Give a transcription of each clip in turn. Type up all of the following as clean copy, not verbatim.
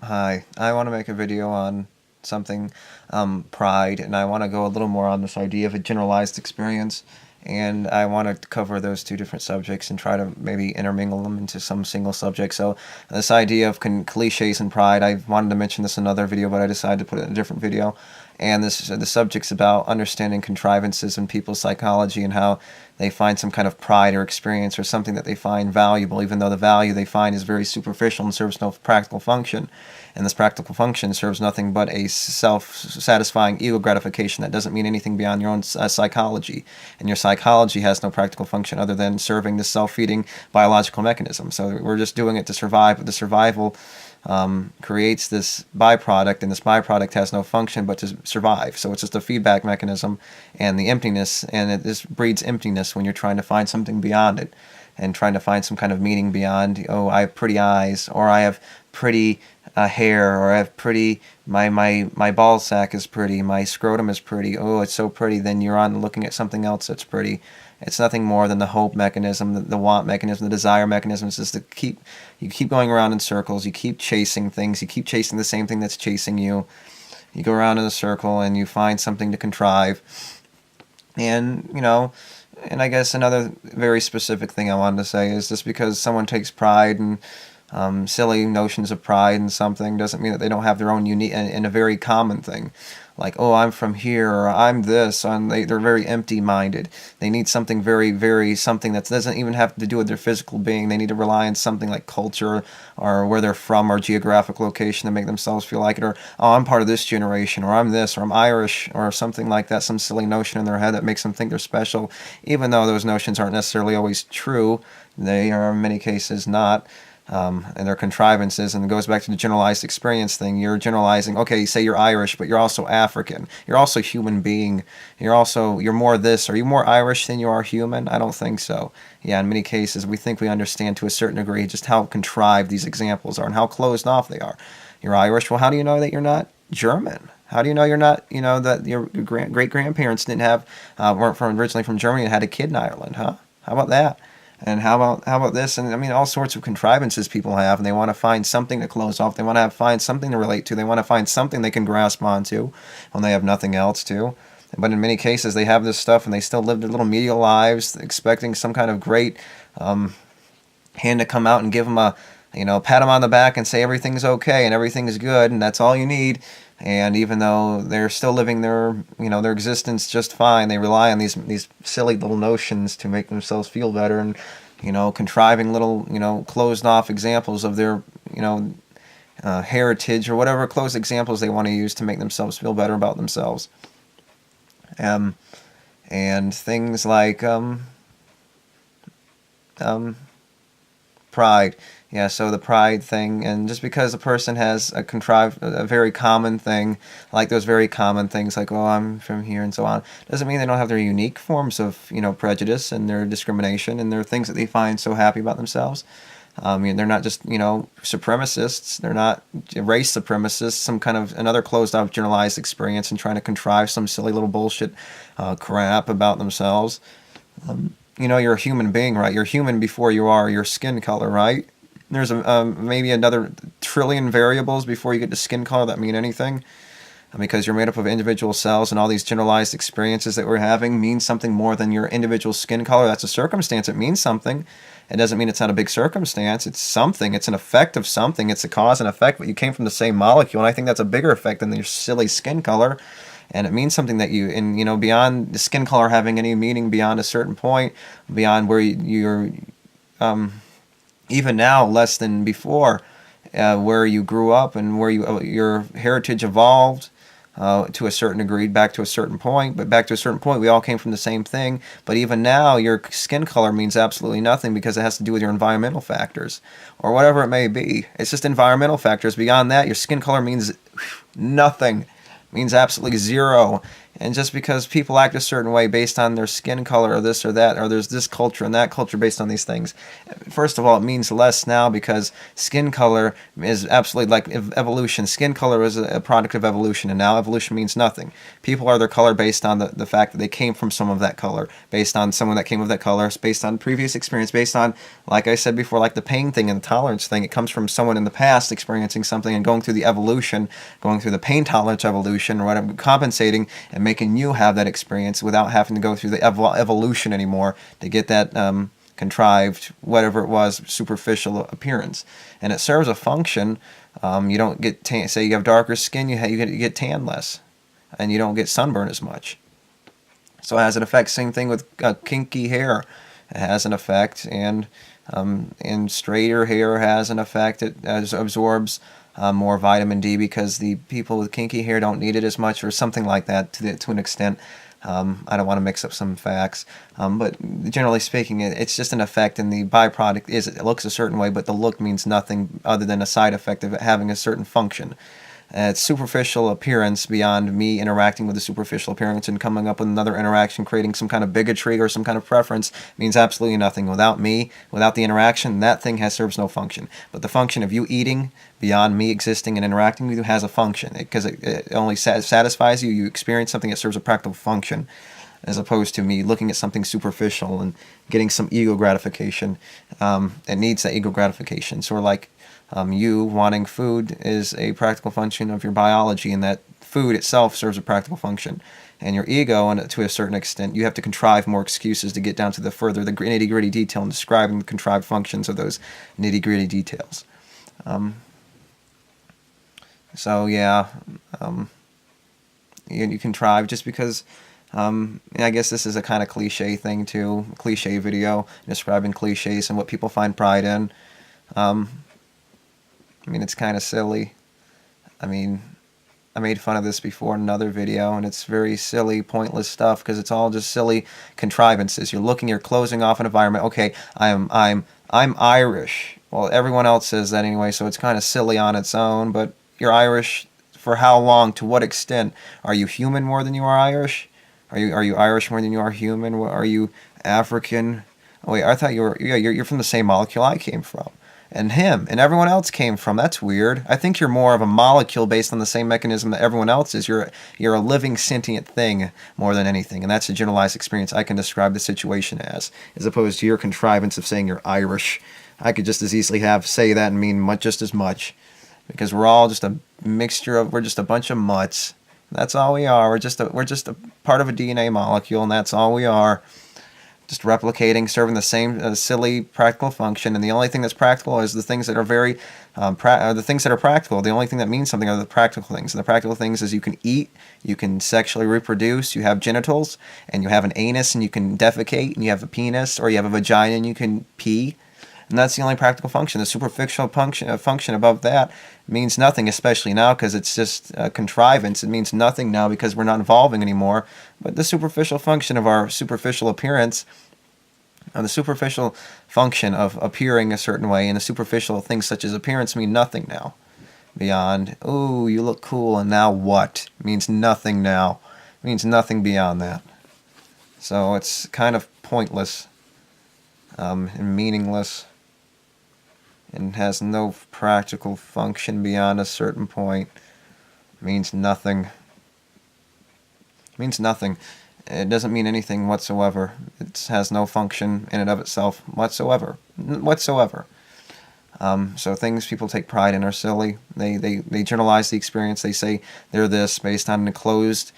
Hi, I want to make a video on something, pride, and I want to go a little more on this idea of a generalized experience, and I want to cover those two different subjects and try to maybe intermingle them into some single subject. So this idea of cliches and pride, I wanted to mention this in another video, but I decided to put it in a different video. And the subject's about understanding contrivances in people's psychology and how they find some kind of pride or experience or something that they find valuable, even though the value they find is very superficial and serves no practical function. And this practical function serves nothing but a self-satisfying ego gratification that doesn't mean anything beyond your own psychology. And your psychology has no practical function other than serving the self-feeding biological mechanism. So we're just doing it to survive, but the survival creates this byproduct, and this byproduct has no function but to survive. So it's just a feedback mechanism, and the emptiness, and this breeds emptiness when you're trying to find something beyond it, and trying to find some kind of meaning beyond, oh, I have pretty eyes, or I have pretty hair, or I have pretty, my ball sack is pretty, my scrotum is pretty, oh, it's so pretty, then you're on looking at something else that's pretty. It's nothing more than the hope mechanism, the want mechanism, the desire mechanism. It's just you keep going around in circles, you keep chasing things, you keep chasing the same thing that's chasing you. You go around in a circle and you find something to contrive. And, and I guess another very specific thing I wanted to say is just because someone takes pride in silly notions of pride in something doesn't mean that they don't have their own unique and a very common thing. Like, oh, I'm from here, or I'm this, and they're very empty-minded. They need something very, something that doesn't even have to do with their physical being. They need to rely on something like culture, or where they're from, or geographic location to make themselves feel like it, or, oh, I'm part of this generation, or I'm this, or I'm Irish, or something like that, some silly notion in their head that makes them think they're special, even though those notions aren't necessarily always true. They are in many cases not. And their contrivances, and it goes back to the generalized experience thing. You're generalizing, okay, say you're Irish, but you're also African. You're also a human being. You're more this. Are you more Irish than you are human? I don't think so. Yeah, in many cases, we think we understand to a certain degree just how contrived these examples are and how closed off they are. You're Irish. Well, how do you know that you're not German? How do you know you're not, that your great-grandparents didn't have, weren't originally from Germany and had a kid in Ireland, huh? How about that? And how about this? And I mean, all sorts of contrivances people have, and they want to find something to close off. They want to find something to relate to. They want to find something they can grasp onto when they have nothing else to. But in many cases, they have this stuff, and they still live their little medial lives, expecting some kind of great hand to come out and give them a, pat them on the back and say everything's okay and everything's good, and that's all you need. And even though they're still living their existence just fine, they rely on these silly little notions to make themselves feel better, and contriving little closed off examples of their heritage, or whatever closed examples they want to use to make themselves feel better about themselves. And things like pride. Yeah, so the pride thing, and just because a person has a very common thing, like those very common things like, oh, I'm from here and so on, doesn't mean they don't have their unique forms of, prejudice and their discrimination and their things that they find so happy about themselves. They're not just, supremacists. They're not race supremacists, some kind of another closed-off generalized experience and trying to contrive some silly little bullshit crap about themselves. You're a human being, right? You're human before you are your skin color, right? There's maybe another trillion variables before you get to skin color that mean anything, because you're made up of individual cells, and all these generalized experiences that we're having mean something more than your individual skin color. That's a circumstance. It means something. It doesn't mean it's not a big circumstance. It's something. It's an effect of something. It's a cause and effect, but you came from the same molecule, and I think that's a bigger effect than your silly skin color. And it means something that beyond the skin color having any meaning beyond a certain point, beyond where you're, even now less than before, where you grew up and where your heritage evolved to a certain degree, back to a certain point. But back to a certain point, we all came from the same thing. But even now, your skin color means absolutely nothing, because it has to do with your environmental factors, or whatever it may be. It's just environmental factors. Beyond that, your skin color means nothing. Means absolutely zero. And just because people act a certain way based on their skin color or this or that, or there's this culture and that culture based on these things, first of all, it means less now because skin color is absolutely like evolution. Skin color is a product of evolution, and now evolution means nothing. People are their color based on the fact that they came from some of that color, based on someone that came with that color, based on previous experience, based on, like I said before, like the pain thing and the tolerance thing. It comes from someone in the past experiencing something and going through the evolution, going through the pain tolerance evolution, or whatever, compensating and making you have that experience without having to go through the evolution anymore to get that contrived, whatever it was, superficial appearance. And it serves a function. You don't get tan. Say you have darker skin, you get tan less, and you don't get sunburn as much. So it has an effect. Same thing with kinky hair. It has an effect, and straighter hair has an effect. It absorbs more vitamin D because the people with kinky hair don't need it as much, or something like that to an extent. I don't want to mix up some facts, but generally speaking, it's just an effect, and the byproduct is it looks a certain way, but the look means nothing other than a side effect of it having a certain function. It's superficial appearance beyond me interacting with the superficial appearance and coming up with another interaction, creating some kind of bigotry or some kind of preference means absolutely nothing. Without me, without the interaction, that thing serves no function. But the function of you eating beyond me existing and interacting with you has a function because it only satisfies you. You experience something that serves a practical function, as opposed to me looking at something superficial and getting some ego gratification. It needs that ego gratification. Sort of like you wanting food is a practical function of your biology, and that food itself serves a practical function. And your ego, and to a certain extent, you have to contrive more excuses to get down to the nitty-gritty detail and describing the contrived functions of those nitty-gritty details. So yeah, you contrive just because. I guess this is a kind of cliche thing too, cliche video describing cliches and what people find pride in. I mean, it's kind of silly. I mean, I made fun of this before in another video, and it's very silly, pointless stuff because it's all just silly contrivances. You're closing off an environment. Okay, I'm Irish. Well, everyone else says that anyway, so it's kind of silly on its own. But you're Irish for how long? To what extent? Are you human more than you are Irish? Are you Irish more than you are human? Are you African? Oh wait, I thought you're from the same molecule I came from. And him and everyone else came from. That's weird. I think you're more of a molecule based on the same mechanism that everyone else is. You're a living sentient thing more than anything, and that's a generalized experience I can describe the situation as opposed to your contrivance of saying you're Irish. I could just as easily say that and mean just as much, because we're all just a mixture of, we're just a bunch of mutts. That's all we are. We're just a part of a DNA molecule, and that's all we are. Just replicating, serving the same silly practical function, and the only thing that's practical is the things that are the things that are practical. The only thing that means something are the practical things. And the practical things is you can eat, you can sexually reproduce, you have genitals, and you have an anus, and you can defecate, and you have a penis, or you have a vagina, and you can pee. And that's the only practical function. The superficial function above that means nothing, especially now because it's just a contrivance. It means nothing now because we're not evolving anymore. But the superficial function of our superficial appearance, the superficial function of appearing a certain way, and the superficial things such as appearance mean nothing now. Beyond, ooh, you look cool, and now what? It means nothing now. It means nothing beyond that. So it's kind of pointless and meaningless, and has no practical function beyond a certain point. It means nothing. It means nothing. It doesn't mean anything whatsoever. It has no function in and of itself whatsoever. So things people take pride in are silly. They generalize the experience. They say they're this based on a closed,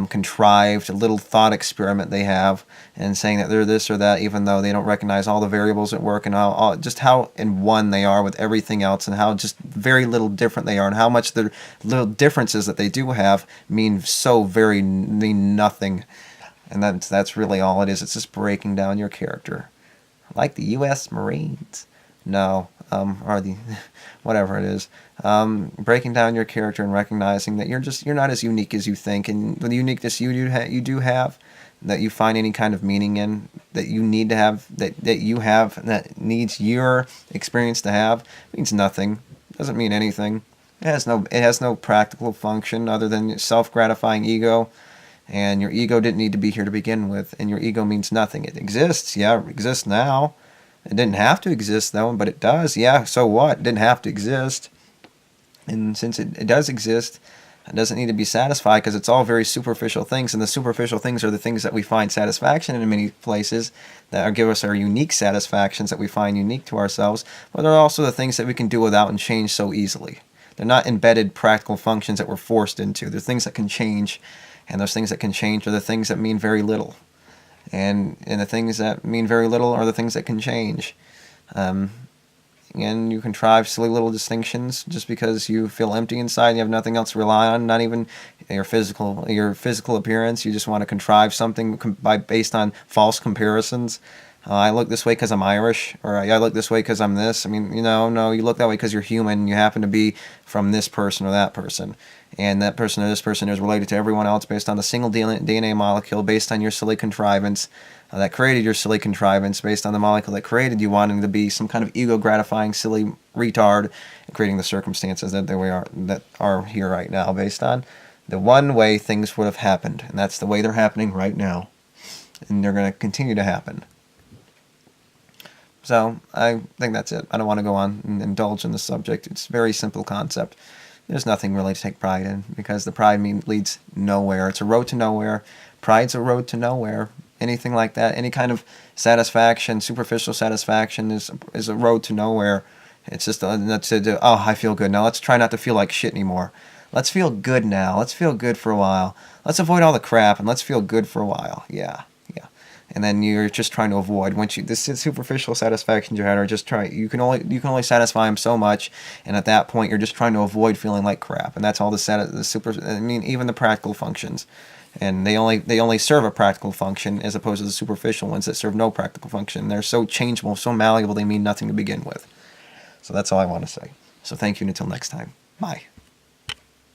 contrived little thought experiment they have, and saying that they're this or that, even though they don't recognize all the variables at work and just how in one they are with everything else, and how just very little different they are, and how much the little differences that they do have mean nothing. And that's really all it is. It's just breaking down your character, like the U.S. Marines. No, or the whatever it is. Breaking down your character and recognizing that you're not as unique as you think, and the uniqueness you do have, that you find any kind of meaning in, that you need to have, that you have, that needs your experience to have, means nothing. Doesn't mean anything. It has no practical function other than self-gratifying ego, And your ego didn't need to be here to begin with, and your ego means nothing. It exists, yeah, it exists now. It didn't have to exist though, but it does. Yeah, so what? It didn't have to exist. And since it does exist, it doesn't need to be satisfied, because it's all very superficial things, and the superficial things are the things that we find satisfaction in many places, that give us our unique satisfactions that we find unique to ourselves, but they're also the things that we can do without and change so easily. They're not embedded practical functions that we're forced into. They're things that can change, and those things that can change are the things that mean very little. And the things that mean very little are the things that can change. And you contrive silly little distinctions just because you feel empty inside and you have nothing else to rely on, not even your physical appearance. You just want to contrive something based on false comparisons. I look this way because I'm Irish, or I look this way because I'm this. I mean, no, you look that way because you're human, and you happen to be from this person or that person. And that person or this person is related to everyone else based on a single DNA molecule, based on your silly contrivance that created your silly contrivance, based on the molecule that created you wanting to be some kind of ego-gratifying, silly retard, and creating the circumstances that are here right now, based on the one way things would have happened. And that's the way they're happening right now. And they're going to continue to happen. So I think that's it. I don't want to go on and indulge in the subject. It's a very simple concept. There's nothing really to take pride in, because the pride leads nowhere. It's a road to nowhere. Pride's a road to nowhere. Anything like that, any kind of satisfaction, superficial satisfaction, is a road to nowhere. It's just oh, I feel good now. Let's try not to feel like shit anymore. Let's feel good now. Let's feel good for a while. Let's avoid all the crap and let's feel good for a while. Yeah. And then you're just trying to avoid this superficial satisfactions you had are just you can only satisfy them so much, and at that point you're just trying to avoid feeling like crap, and that's all even the practical functions, and they only serve a practical function as opposed to the superficial ones that serve no practical function. They're so changeable, so malleable, they mean nothing to begin with. So that's all I want to say. So thank you, and until next time. Bye.